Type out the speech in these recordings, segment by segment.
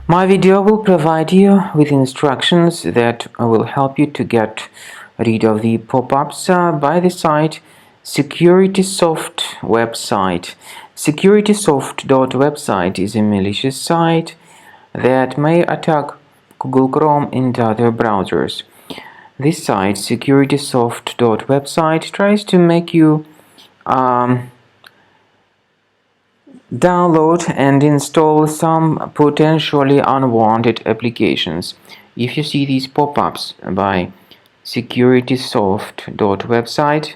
My video will provide you with instructions that will help you to get rid of the pop-ups by the site SecuritySoft website. SecuritySoft.website is a malicious site that may attack Google Chrome and other browsers. This site, SecuritySoft.website, tries to make you download and install some potentially unwanted applications. If you see these pop-ups by securitysoft.website,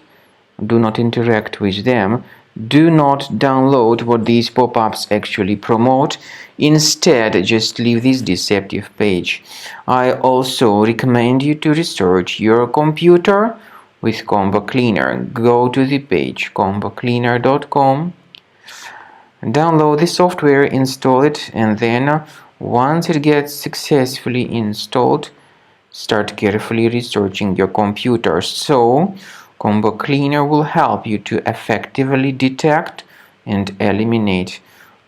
do not interact with them. Do not download what these pop-ups actually promote. Instead, just leave this deceptive page. I also recommend you to research your computer with Combo Cleaner. Go to the page combocleaner.com. Download the software, install it, and then once it gets successfully installed, start carefully researching your computer. So, Combo Cleaner will help you to effectively detect and eliminate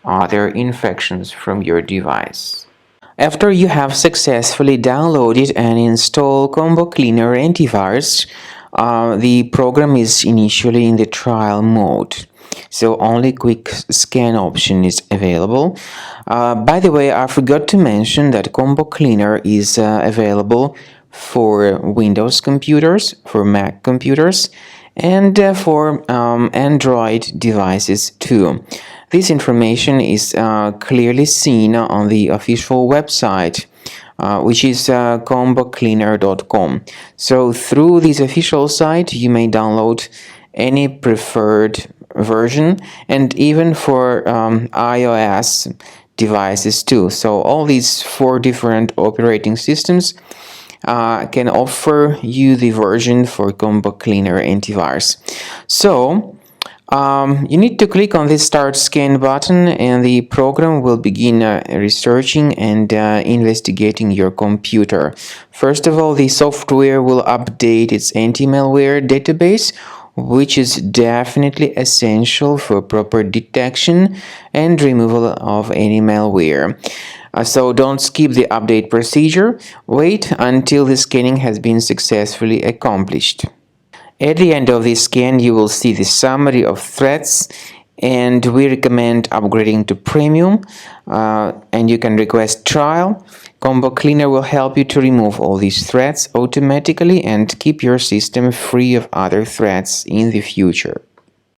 other infections from your device. After you have successfully downloaded and installed Combo Cleaner antivirus, the program is initially in the trial mode. So only quick scan option is available. By the way, I forgot to mention that Combo Cleaner is available for Windows computers, for Mac computers, and for Android devices too. This information is clearly seen on the official website, which is combocleaner.com. So through this official site, you may download any preferred version, and even for iOS devices too. So all these 4 different operating systems can offer you the version for Combo Cleaner antivirus. So you need to click on this Start Scan button, and the program will begin researching and investigating your computer. First of all, the software will update its anti-malware database, which is definitely essential for proper detection and removal of any malware. So don't skip the update procedure. Wait until the scanning has been successfully accomplished. At the end of the scan, you will see the summary of threats, and we recommend upgrading to Premium, and you can request trial. Combo Cleaner will help you to remove all these threats automatically and keep your system free of other threats in the future.